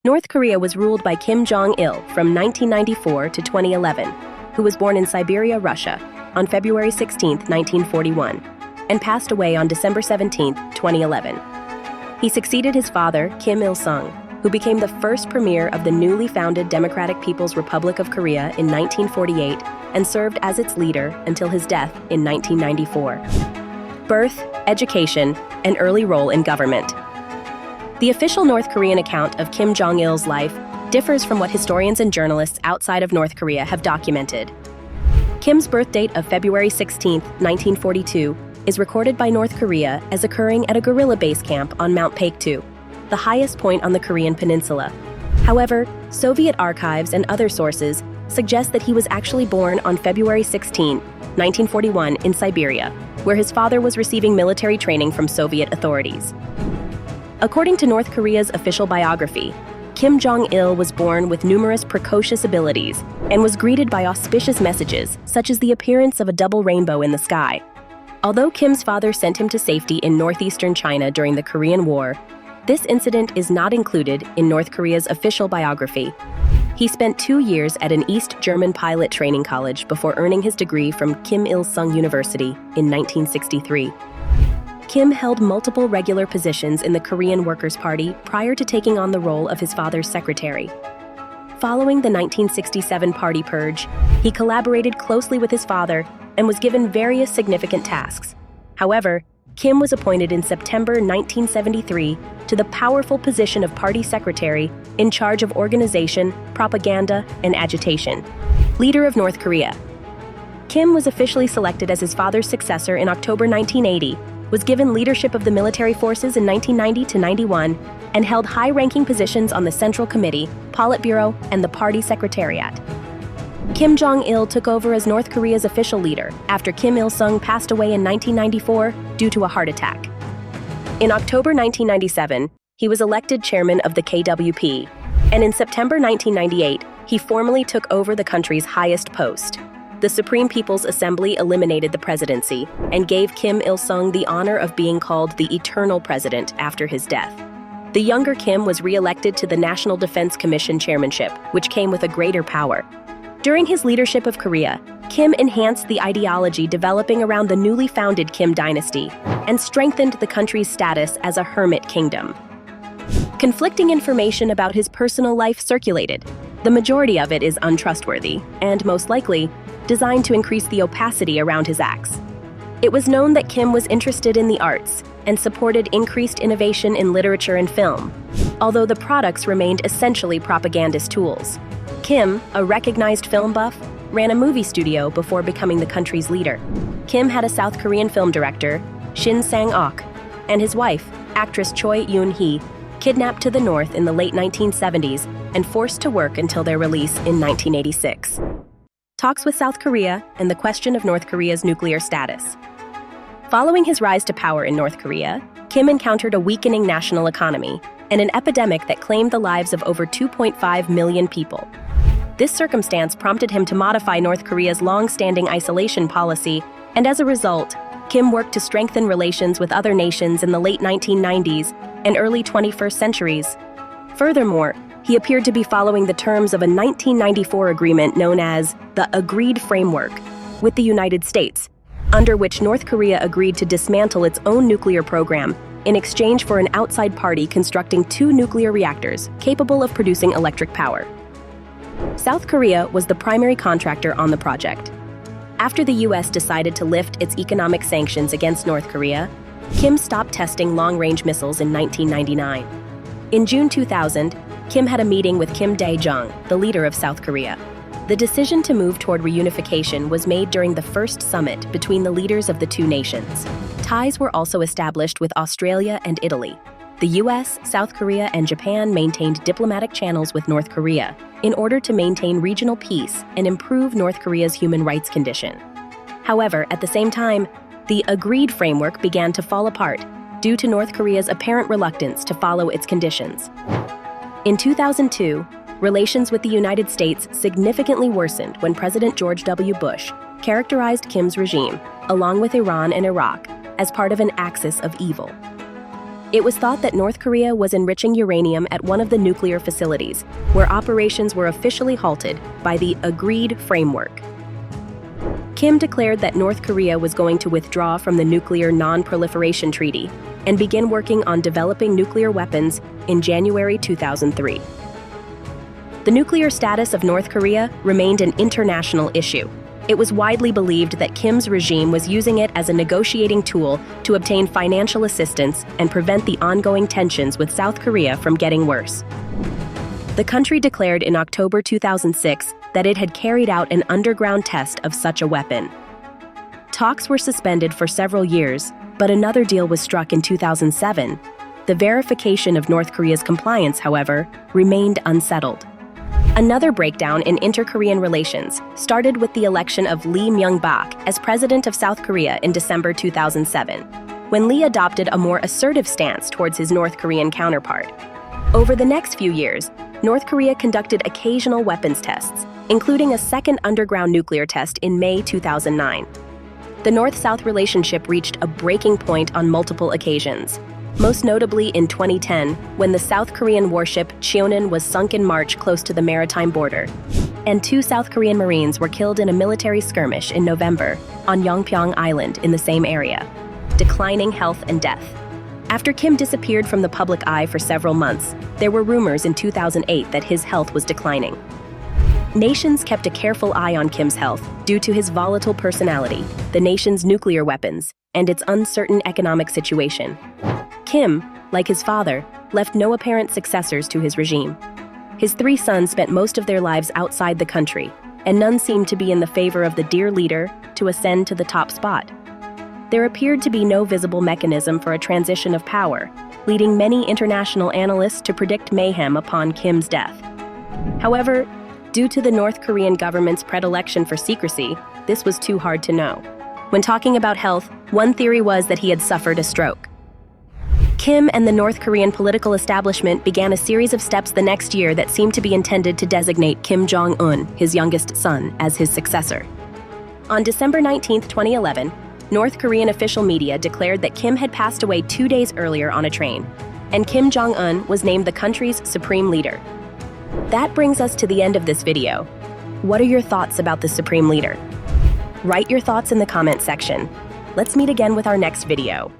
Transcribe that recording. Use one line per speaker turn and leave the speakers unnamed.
North Korea was ruled by Kim Jong-il from 1994 to 2011, who was born in Siberia, Russia, on February 16, 1941, and passed away on December 17, 2011. He succeeded his father, Kim Il-sung, who became the first premier of the newly founded Democratic People's Republic of Korea in 1948 and served as its leader until his death in 1994. Birth, education, and early role in government. The official North Korean account of Kim Jong-il's life differs from what historians and journalists outside of North Korea have documented. Kim's birth date of February 16, 1942, is recorded by North Korea as occurring at a guerrilla base camp on Mount Paektu, the highest point on the Korean peninsula. However, Soviet archives and other sources suggest that he was actually born on February 16, 1941 in Siberia, where his father was receiving military training from Soviet authorities. According to North Korea's official biography, Kim Jong-il was born with numerous precocious abilities and was greeted by auspicious messages, such as the appearance of a double rainbow in the sky. Although Kim's father sent him to safety in northeastern China during the Korean War, this incident is not included in North Korea's official biography. He spent 2 years at an East German pilot training college before earning his degree from Kim Il-sung University in 1963. Kim held multiple regular positions in the Korean Workers' Party prior to taking on the role of his father's secretary. Following the 1967 party purge, he collaborated closely with his father and was given various significant tasks. However, Kim was appointed in September 1973 to the powerful position of party secretary in charge of organization, propaganda, and agitation. Leader of North Korea. Kim was officially selected as his father's successor in October 1980, was given leadership of the military forces in 1990 to 91, and held high-ranking positions on the Central Committee, Politburo, and the party secretariat. Kim Jong-il took over as North Korea's official leader after Kim Il-sung passed away in 1994 due to a heart attack. In October 1997, he was elected chairman of the KWP, and in September 1998, he formally took over the country's highest post. The Supreme People's Assembly eliminated the presidency and gave Kim Il-sung the honor of being called the Eternal President after his death. The younger Kim was re-elected to the National Defense Commission chairmanship, which came with a greater power. During his leadership of Korea, Kim enhanced the ideology developing around the newly founded Kim dynasty and strengthened the country's status as a hermit kingdom. Conflicting information about his personal life circulated. The majority of it is untrustworthy and, most likely, designed to increase the opacity around his acts. It was known that Kim was interested in the arts and supported increased innovation in literature and film, although the products remained essentially propagandist tools. Kim, a recognized film buff, ran a movie studio before becoming the country's leader. Kim had a South Korean film director, Shin Sang-ok, and his wife, actress Choi Yoon-hee, kidnapped to the north in the late 1970s and forced to work until their release in 1986. Talks with South Korea and the question of North Korea's nuclear status. Following his rise to power in North Korea, Kim encountered a weakening national economy and an epidemic that claimed the lives of over 2.5 million people. This circumstance prompted him to modify North Korea's long-standing isolation policy, and as a result, Kim worked to strengthen relations with other nations in the late 1990s and early 21st centuries. Furthermore, he appeared to be following the terms of a 1994 agreement known as the Agreed Framework with the United States, under which North Korea agreed to dismantle its own nuclear program in exchange for an outside party constructing 2 nuclear reactors capable of producing electric power. South Korea was the primary contractor on the project. After the U.S. decided to lift its economic sanctions against North Korea, Kim stopped testing long-range missiles in 1999. In June 2000, Kim had a meeting with Kim Dae-jung, the leader of South Korea. The decision to move toward reunification was made during the first summit between the leaders of the two nations. Ties were also established with Australia and Italy. The US, South Korea, and Japan maintained diplomatic channels with North Korea in order to maintain regional peace and improve North Korea's human rights condition. However, at the same time, the agreed framework began to fall apart due to North Korea's apparent reluctance to follow its conditions. In 2002, relations with the United States significantly worsened when President George W. Bush characterized Kim's regime, along with Iran and Iraq, as part of an axis of evil. It was thought that North Korea was enriching uranium at one of the nuclear facilities, where operations were officially halted by the agreed framework. Kim declared that North Korea was going to withdraw from the Nuclear Non-Proliferation Treaty and begin working on developing nuclear weapons in January 2003. The nuclear status of North Korea remained an international issue. It was widely believed that Kim's regime was using it as a negotiating tool to obtain financial assistance and prevent the ongoing tensions with South Korea from getting worse. The country declared in October 2006 that it had carried out an underground test of such a weapon. Talks were suspended for several years, but another deal was struck in 2007. The verification of North Korea's compliance, however, remained unsettled. Another breakdown in inter-Korean relations started with the election of Lee Myung-bak as president of South Korea in December 2007, when Lee adopted a more assertive stance towards his North Korean counterpart. Over the next few years, North Korea conducted occasional weapons tests, including a second underground nuclear test in May 2009. The North-South relationship reached a breaking point on multiple occasions, most notably in 2010, when the South Korean warship Cheonan was sunk in March close to the maritime border, and 2 South Korean Marines were killed in a military skirmish in November on Yongpyong Island in the same area. Declining health and death. After Kim disappeared from the public eye for several months, there were rumors in 2008 that his health was declining. Nations kept a careful eye on Kim's health due to his volatile personality, the nation's nuclear weapons, and its uncertain economic situation. Kim, like his father, left no apparent successors to his regime. His 3 sons spent most of their lives outside the country, and none seemed to be in the favor of the dear leader to ascend to the top spot. There appeared to be no visible mechanism for a transition of power, leading many international analysts to predict mayhem upon Kim's death. However, due to the North Korean government's predilection for secrecy, this was too hard to know. When talking about health, one theory was that he had suffered a stroke. Kim and the North Korean political establishment began a series of steps the next year that seemed to be intended to designate Kim Jong-un, his youngest son, as his successor. On December 19, 2011, North Korean official media declared that Kim had passed away 2 days earlier on a train, and Kim Jong-un was named the country's supreme leader. That brings us to the end of this video. What are your thoughts about the supreme leader? Write your thoughts in the comment section. Let's meet again with our next video.